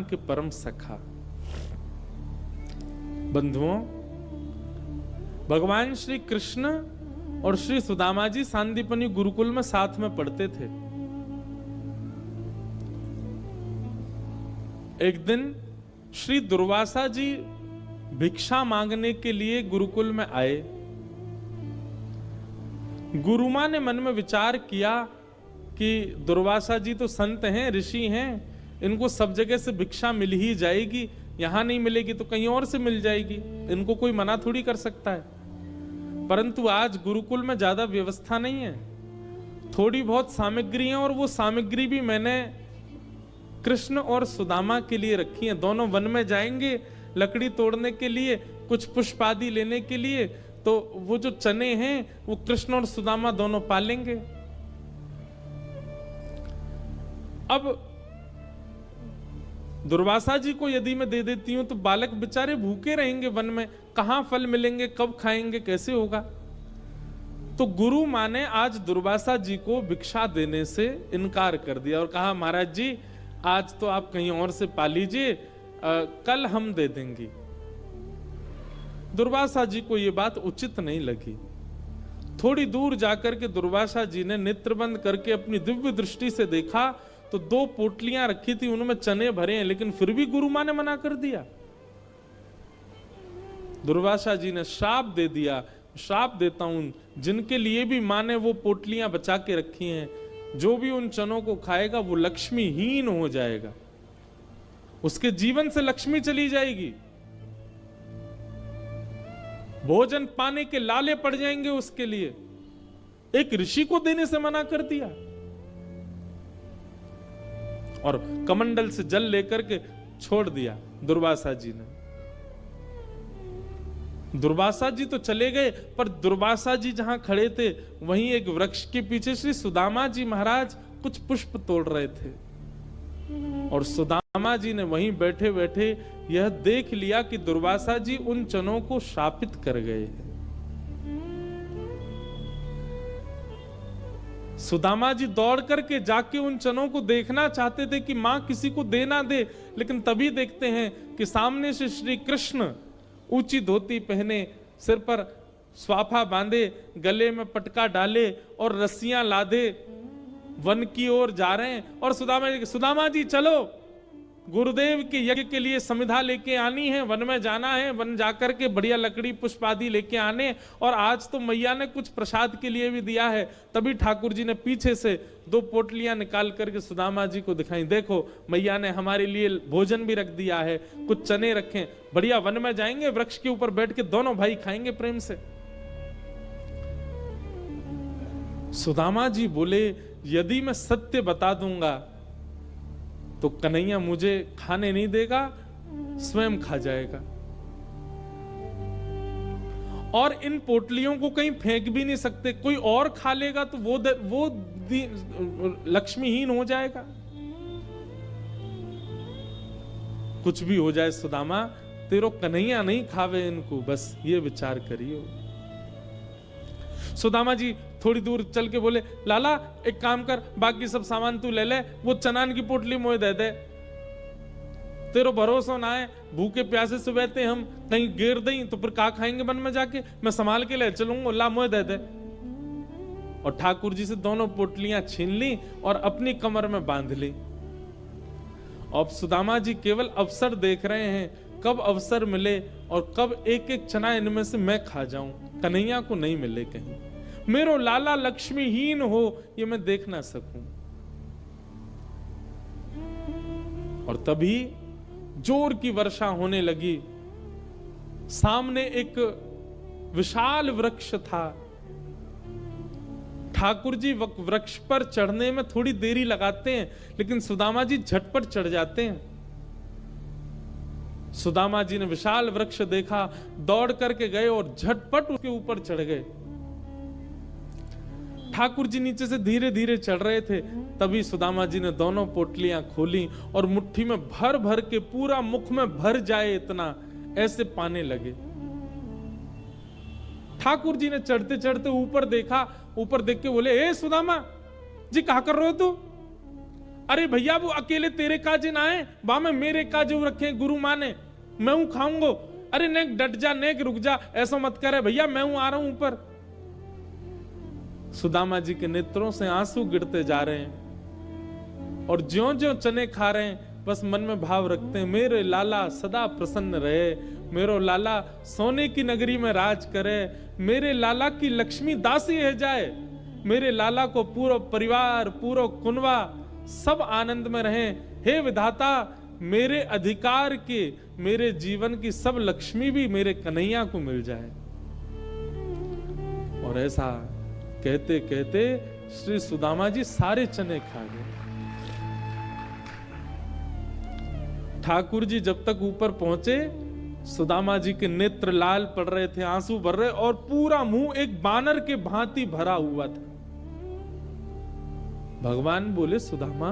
के परम सखा। बंधुओं, भगवान श्री कृष्ण और श्री सुदामा जी सांदीपनी गुरुकुल में साथ में पढ़ते थे। एक दिन श्री दुर्वासा जी भिक्षा मांगने के लिए गुरुकुल में आए। गुरुमां ने मन में विचार किया कि दुर्वासा जी तो संत हैं, ऋषि हैं, इनको सब जगह से भिक्षा मिल ही जाएगी, यहां नहीं मिलेगी तो कहीं और से मिल जाएगी, इनको कोई मना थोड़ी कर सकता है। परंतु आज गुरुकुल में ज्यादा व्यवस्था नहीं है, थोड़ी बहुत सामग्री है, और वो सामग्री भी मैंने कृष्ण और सुदामा के लिए रखी है। दोनों वन में जाएंगे लकड़ी तोड़ने के लिए, कुछ पुष्प आदि लेने के लिए, तो वो जो चने हैं वो कृष्ण और सुदामा दोनों पालेंगे। अब दुर्वासा जी को यदि मैं दे देती हूं तो बालक बेचारे भूखे रहेंगे वन में, कहां फल मिलेंगे, कब खाएंगे, कैसे होगा। तो गुरु मां ने आज दुर्वासा जी को भिक्षा देने से इनकार कर दिया और कहा, महाराज जी आज तो आप कहीं और से पा लीजिए, कल हम दे देंगे। दुर्वासा जी को यह बात उचित नहीं लगी। थोड़ी दूर जाकर के दुर्वासा जी ने नेत्र बंद करके अपनी दिव्य दृष्टि से देखा तो 2 पोटलियां रखी थी, उनमें चने भरे हैं, लेकिन फिर भी गुरु मां ने मना कर दिया। दुर्वासा जी ने श्राप दे दिया, श्राप देता हूं, जिनके लिए भी मां ने वो पोटलियां बचा के रखी हैं, जो भी उन चनों को खाएगा वो लक्ष्मीहीन हो जाएगा, उसके जीवन से लक्ष्मी चली जाएगी, भोजन पाने के लाले पड़ जाएंगे उसके लिए। एक ऋषि को देने से मना कर दिया और कमंडल से जल लेकर के छोड़ दिया दुर्वासा जी ने। दुर्वासा जी तो चले गए, पर दुर्वासा जी जहां खड़े थे वहीं एक वृक्ष के पीछे श्री सुदामा जी महाराज कुछ पुष्प तोड़ रहे थे, और सुदामा जी ने वहीं बैठे बैठे यह देख लिया कि दुर्वासा जी उन चनों को शापित कर गए हैं। सुदामा जी दौड़ करके जाके उन चनों को देखना चाहते थे कि मां किसी को दे ना दे, लेकिन तभी देखते हैं कि सामने से श्री कृष्ण ऊंची धोती पहने, सिर पर स्वाफा बांधे, गले में पटका डाले और रस्सियां लादे वन की ओर जा रहे हैं। और सुदामा जी चलो, गुरुदेव के यज्ञ के लिए समिधा लेके आनी है, वन में जाना है, वन जाकर के बढ़िया लकड़ी पुष्प आदि लेके आने, और आज तो मैया ने कुछ प्रसाद के लिए भी दिया है। तभी ठाकुर जी ने पीछे से 2 पोटलियां निकाल करके सुदामा जी को दिखाई, देखो मैया ने हमारे लिए भोजन भी रख दिया है, कुछ चने रखे, बढ़िया वन में जाएंगे, वृक्ष के ऊपर बैठ के दोनों भाई खाएंगे प्रेम से। सुदामा जी बोले, यदि मैं सत्य बता दूंगा तो कन्हैया मुझे खाने नहीं देगा, स्वयं खा जाएगा, और इन पोटलियों को कहीं फेंक भी नहीं सकते, कोई और खा लेगा तो वो लक्ष्मीहीन हो जाएगा। कुछ भी हो जाए सुदामा, तेरो कन्हैया नहीं खावे इनको, बस ये विचार करियो। सुदामा जी थोड़ी दूर चल के बोले, लाला एक काम कर, बाकी सब सामान तू ले ले, वो चनान की पोटली मोए दे दे, तेरो भरोसा ना है, भूखे प्यासे से बैठे हम, कहीं गिर दें तो फिर का खाएंगे वन में जाके, मैं संभाल के ले चलूंगा, ला मोए दे दे। और ठाकुर जी से दोनों पोटलियां छीन ली और अपनी कमर में बांध ली। अब सुदामा जी केवल अवसर देख रहे हैं, कब अवसर मिले और कब एक एक चना इनमें से मैं खा जाऊं, कन्हैया को नहीं मिले कहीं, मेरो लाला लक्ष्मीहीन हो ये मैं देख ना सकूं। और तभी जोर की वर्षा होने लगी। सामने एक विशाल वृक्ष था। ठाकुर जी वृक्ष पर चढ़ने में थोड़ी देरी लगाते हैं, लेकिन सुदामा जी झटपट चढ़ जाते हैं। सुदामा जी ने विशाल वृक्ष देखा, दौड़ करके गए और झटपट उसके ऊपर चढ़ गए। ठाकुर जी नीचे से धीरे धीरे चढ़ रहे थे, तभी सुदामा जी ने दोनों पोटलियां खोली और मुट्ठी में भर भर के, पूरा मुख में भर जाए इतना, ऐसे पाने लगे। ठाकुर जी ने चढ़ते चढ़ते ऊपर देखा, ऊपर देख के बोले, ए सुदामा जी क्या कर रहे हो तू? अरे भैया वो अकेले तेरे काजे ना आए, बा में मेरे काजे रखे गुरु माने, मैं हूं खाऊंगो। अरे नेक डट जा, नेक रुक जा, ऐसा मत करे भैया, मैं हूं आ रहा हूं ऊपर। सुदामा जी के नेत्रों से आंसू गिरते जा रहे हैं और ज्यों ज्यों चने खा रहे हैं बस मन में भाव रखते हैं, मेरे लाला सदा प्रसन्न रहे, मेरो लाला सोने की नगरी में राज करे, मेरे लाला की लक्ष्मी दासी है जाए, मेरे लाला को पूरा परिवार पूरा कुनवा सब आनंद में रहे। हे विधाता, मेरे अधिकार के मेरे जीवन की सब लक्ष्मी भी मेरे कन्हैया को मिल जाए। और ऐसा कहते कहते श्री सुदामा जी सारे चने खा गए। ठाकुर जी जब तक ऊपर पहुंचे, सुदामा जी के नेत्र लाल पड़ रहे थे, आंसू भर रहे और पूरा मुंह एक बानर के भांति भरा हुआ था। भगवान बोले, सुदामा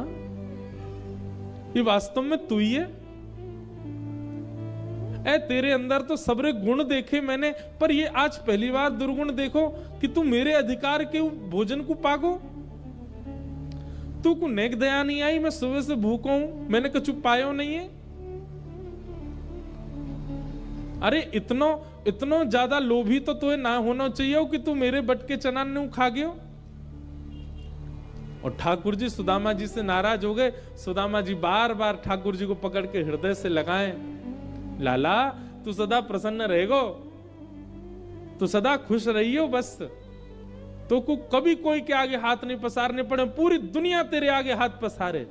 ये वास्तव में तू ही है? ऐ तेरे अंदर तो सबरे गुण देखे मैंने, पर ये आज पहली बार दुर्गुण देखो कि तू मेरे अधिकार के भोजन को पागो। तू को नेक दया नहीं आई, मैं सुबह से भूखा हूं, मैंने कछु पायो नहीं है। अरे इतनो ज्यादा लोभी तो तुझे ना होना चाहिए कि तू मेरे बट के चना ने खा गयो। और ठाकुर जी सुदामा जी से नाराज हो गए। सुदामा जी बार बार ठाकुर जी को पकड़ के हृदय से लगाएं, लाला तू सदा प्रसन्न रहेगो, तू सदा खुश रहियो, बस तो को कभी कोई के आगे हाथ नहीं पसारने पड़े, पूरी दुनिया तेरे आगे हाथ पसारे।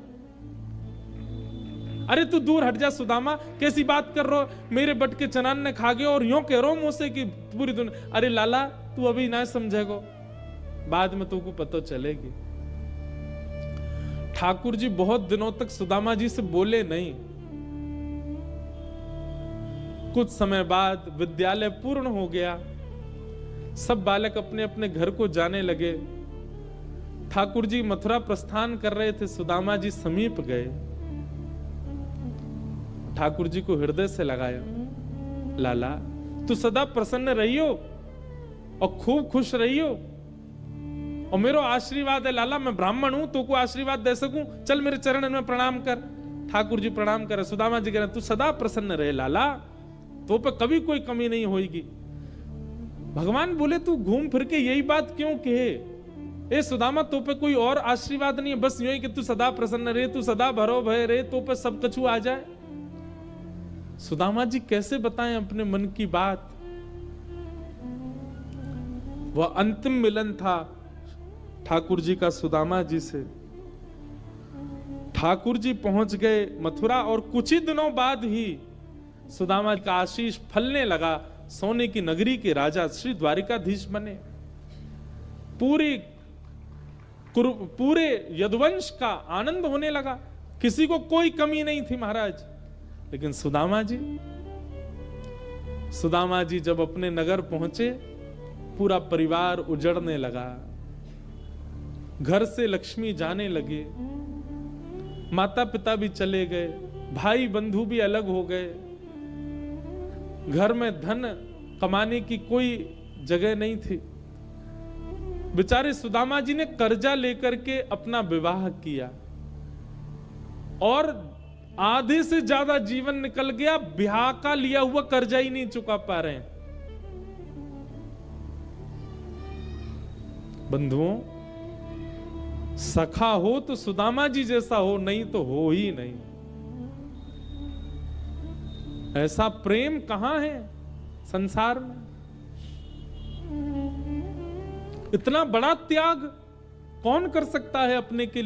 अरे तू दूर हट जा सुदामा, कैसी बात कर रहे हो, मेरे बट के चनान ने खा गए और यूं कह रहा हूं मुझसे कि पूरी दुनिया। अरे लाला तू अभी ना समझेगो, बाद में तुमको पता चलेगी। ठाकुर जी बहुत दिनों तक सुदामा जी से बोले नहीं। कुछ समय बाद विद्यालय पूर्ण हो गया, सब बालक अपने अपने घर को जाने लगे। ठाकुर जी मथुरा प्रस्थान कर रहे थे, सुदामा जी समीप गए, ठाकुर जी को हृदय से लगाया, लाला तू सदा प्रसन्न रहियो और खूब खुश रहियो, और मेरा आशीर्वाद है लाला, मैं ब्राह्मण हूं, तो को आशीर्वाद दे सकूं, चल मेरे चरण में प्रणाम कर। ठाकुर जी प्रणाम करे, सुदामा जी कह रहे तू सदा प्रसन्न रहे लाला, तो पे कभी कोई कमी नहीं होगी। भगवान बोले तू घूम फिर के यही बात क्यों कहे? ए सुदामा तो पे कोई और आशीर्वाद नहीं है, बस यूं ही कि तू सदा प्रसन्न रहे, तू सदा भरो भय रहे, तो पे सब कछु आ जाए। सुदामा जी कैसे बताएं अपने मन की बात? वह अंतिम मिलन था ठाकुर जी का सुदामा जी से। ठाकुर जी पहुंच गए मथुरा और कुछ ही दिनों बाद ही सुदामा का आशीष फलने लगा, सोने की नगरी के राजा श्री द्वारिकाधीश बने। पूरे यदुवंश का आनंद होने लगा, किसी को कोई कमी नहीं थी महाराज। लेकिन सुदामा जी जब अपने नगर पहुंचे, पूरा परिवार उजड़ने लगा, घर से लक्ष्मी जाने लगे, माता पिता भी चले गए, भाई बंधु भी अलग हो गए, घर में धन कमाने की कोई जगह नहीं थी। बेचारे सुदामा जी ने कर्जा लेकर के अपना विवाह किया और आधे से ज्यादा जीवन निकल गया, ब्याह का लिया हुआ कर्जा ही नहीं चुका पा रहे हैं। बंधुओं, सखा हो तो सुदामा जी जैसा हो, नहीं तो हो ही नहीं। ऐसा प्रेम कहां है संसार में? इतना बड़ा त्याग कौन कर सकता है अपने के लिए?